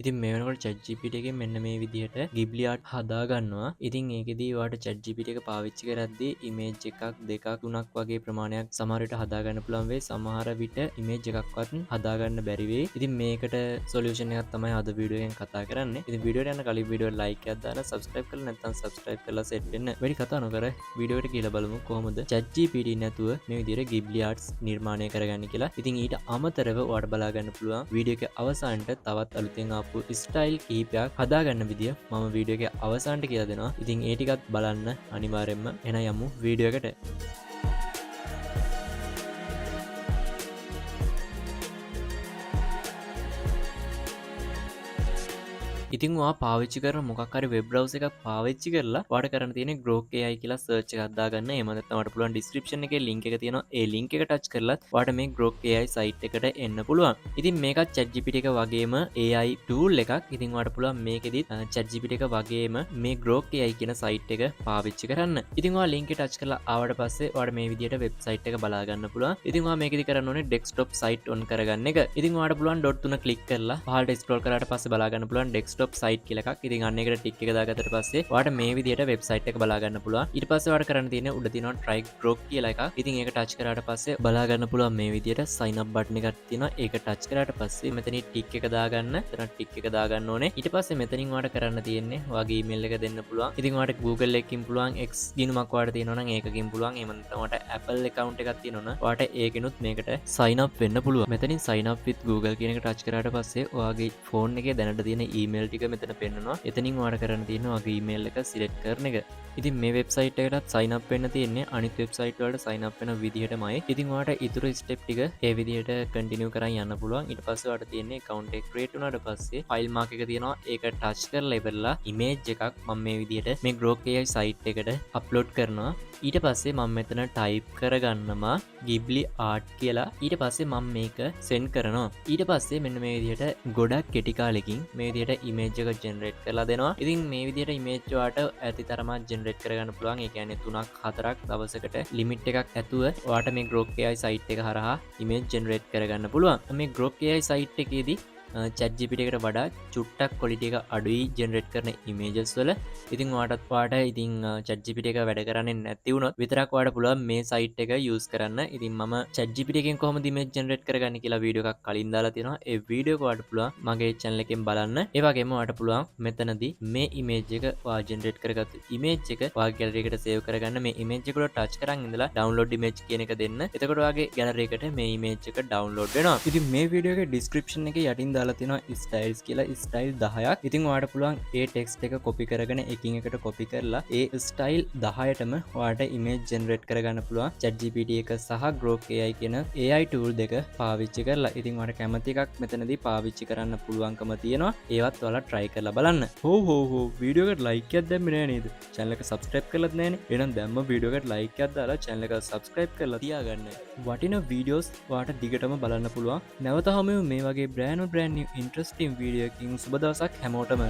ඉතින් මේ වෙනකොට ChatGPT එකෙන් මෙන්න මේ විදිහට Ghibli art හදා ගන්නවා. ඉතින් ඒකෙදී ඔයාලට ChatGPT එක පාවිච්චි කරද්දී image එකක් දෙකක් තුනක් වගේ ප්‍රමාණයක් සමහර විට හදා ගන්න පුළුවන් වෙයි. සමහර විට image එකක්වත් හදා ගන්න බැරි වෙයි. ඉතින් මේකට solution එකක් තමයි අද වීඩියෝ එකෙන් කතා කරන්නේ. ඉතින් වීඩියෝට යන කලින් වීඩියෝට like එකක් දාලා subscribe කරලා නැත්නම් subscribe කරලා set වෙන්න. වැඩි කතා නොකර වීඩියෝ එකට ගිහලා බලමු කොහොමද ChatGPT නැතුව මේ විදිහට Ghibli arts නිර්මාණය කරගන්නේ කියලා. ඉතින් ඊට අමතරව ඔයාලට බලා ගන්න පුළුවන් වීඩියෝ එකේ අවසානට තවත් අලුතෙන් ආපු ස්ටයිල් කීපයක් හදාගන්න විදිය මම වීඩියෝ එකේ අවසානට කියලා දෙනවා. ඉතින් ඒ ටිකත් බලන්න අනිවාර්යෙන්ම එන යමු වීඩියෝ එකට. ඉතින් ඔයා පාවිච්චි කරන මොකක් හරි වෙබ් බ්‍රවුසර් එකක් පාවිච්චි කරලා ඔයාලට කරන්න තියෙන්නේ Grok AI කියලා සර්ච් එකක් දාගන්න. එහෙම නැත්නම් ඔයාලට පුළුවන් description එකේ link එක තියෙනවා. ඒ link එක touch කරලා ඔයාලට මේ Grok AI site එකට එන්න පුළුවන්. ඉතින් මේකත් ChatGPT එක වගේම AI tool එකක්. ඉතින් ඔයාලට පුළුවන් මේකෙදි ChatGPT එක වගේම මේ Grok AI කියන site එක පාවිච්චි කරන්න. ඉතින් ඔයා link එක touch කරලා ආවට පස්සේ ඔයාලට මේ විදිහට website එක බලා ගන්න පුළුවන්. ඉතින් ඔයා මේකෙදි කරන්න ඕනේ desktop site on කරගන්න එක. ඉතින් ඔයාලට පුළුවන් dot 3 click කරලා පහළට scroll කරාට පස්සේ බලා ගන්න පුළුවන් desktop site කියලා එකක්. ඉතින් අන්න එකට ටික් එක දාගත්තට පස්සේ ඔයාලට මේ විදිහට වෙබ්සයිට් එක බලා ගන්න පුළුවන්. ඊට පස්සේ ඔයාලට කරන්න තියෙන්නේ උඩ තියෙනවා try Grok කියලා එකක්. ඉතින් ඒක touch කරාට පස්සේ බලා ගන්න පුළුවන් මේ විදිහට sign up button එකක් තියෙනවා. ඒක touch කරාට පස්සේ මෙතනින් ටික් එක දාගන්න. එතන ටික් එක දාගන්න ඕනේ. ඊට පස්සේ මෙතනින් ඔයාලට කරන්න තියෙන්නේ ඔයාගේ email එක දෙන්න පුළුවන්. ඉතින් ඔයාලට Google එකකින් පුළුවන් X ගිණුමක් ඔයාලට තියෙනවා නම් ඒකකින් පුළුවන්. එහෙම නැත්නම් ඔයාලට Apple account එකක් තියෙනවා නම් ඔයාලට ඒකිනුත් මේකට sign up වෙන්න පුළුවන්. මෙතනින් sign up with Google කියන එක touch කරාට පස්සේ ඔයාගේ phone එකේ දැනට තියෙන email ටික මෙතන පෙන්නනවා. එතනින් ඔයාලට කරන්න තියෙන්නේ ඔයාගේ email එක select කරන එක. ඉතින් මේ වෙබ්සයිට් එකටත් sign up වෙන්න තියෙන්නේ අනිත් වෙබ්සයිට් වලට sign up වෙන විදිහටමයි. ඉතින් ඔයාලට ඊතුරු step ටික ඒ විදිහට continue කරන් යන්න පුළුවන්. ඊට පස්සේ ඔයාලට තියෙන්නේ account එක create වුණාට පස්සේ file mark එක තියෙනවා. ඒක touch කරලා ඉවරලා image එකක් මම මේ විදිහට මේ Grok AI site එකට upload කරනවා. ඊට පස්සේ මම මෙතන type කරගන්නවා Ghibli art කියලා. ඊට පස්සේ මම මේක send කරනවා. ඊට පස්සේ මෙන්න මේ විදිහට ගොඩක් කෙටි කාලෙකින් මේ විදිහට image එක generate කරලා දෙනවා. ඉතින් මේ විදිහට image ඔයාලට ඇති තරමක් generate කරගන්න පුළුවන්. ඒ කියන්නේ 3ක් 4ක් දවසකට limit එකක් ඇතුව ඔයාලට මේ Grok AI site එක හරහා image generate කරගන්න පුළුවන්. මේ Grok AI site එකේදී ChatGPT එකට වඩා චුට්ටක් quality එක අඩුයි generate කරන images වල. ඉතින් ඔයාලට ඉතින් ChatGPT එක වැඩ කරන්නේ නැති වුණොත් විතරක් ඔයාලට පුළුවන් මේ site එක use කරන්න. ඉතින් මම ChatGPT එකෙන් කොහොමද image generate කරගන්නේ කියලා වීඩියෝ එකක් කලින් දාලා තියෙනවා. ඒ වීඩියෝ එක ඔයාලට පුළුවන් මගේ channel එකෙන් බලන්න. ඒ වගේම ඔයාලට පුළුවන් මෙතනදී මේ image එක ඔයා generate කරගත්තු image එක ඔයාගේ gallery එකට save කරගන්න. මේ image එක උඩ touch කරන් ඉඳලා download image කියන එක දෙන්න. එතකොට ඔයාගේ gallery එකට මේ image එක download වෙනවා. ඉතින් මේ වීඩියෝ එකේ description එකේ යටින් දාලා තියෙනවා styles කියලා style 10ක්. ඉතින් ඔයාලට පුළුවන් ඒ text එක copy කරගෙන එකින් එකට copy කරලා ඒ style 10ටම ඔයාලට image generate කරගන්න පුළුවන් ChatGPT එක සහ Grok AI කියන AI tool දෙක පාවිච්චි කරලා. ඉතින් ඔයාලට කැමති එකක් මෙතනදී පාවිච්චි කරන්න පුළුවන්කම තියෙනවා. ඒවත් ඔයාලා try කරලා බලන්න. හෝ වීඩියෝ එකට like එකක් දැම්මේ නෑ නේද? channel එක subscribe කරලත් නෑනේ. එහෙනම් දැම්ම වීඩියෝ එකට like එකක් දාලා channel එක subscribe කරලා තියාගන්න. වටිනා videos ඔයාලට දිගටම බලන්න පුළුවන්. නැවත හමු මේ වගේ brand new interesting video එකකින් සුබ දවසක් හැමෝටම.